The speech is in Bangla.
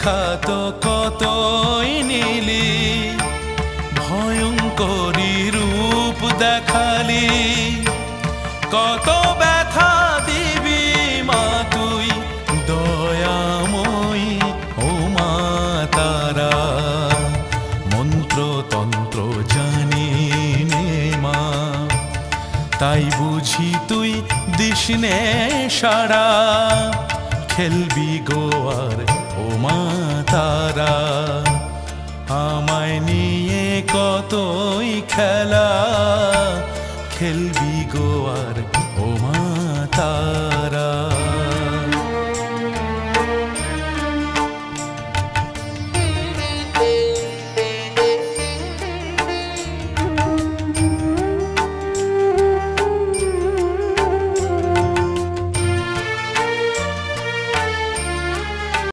দেখা তো কতই নিলি, ভয়ঙ্করী রূপ দেখালি। কত ব্যথা দিবি মা তুই দয়াময়ী ও মা তারা। মন্ত্র তন্ত্র জানি নে মা, তাই বুঝি তুই দিসনে সারা। খেলবি গোয়ার ও মা তারা, আমায় নিয়ে কতই খেলা। খেলবি গোয়ার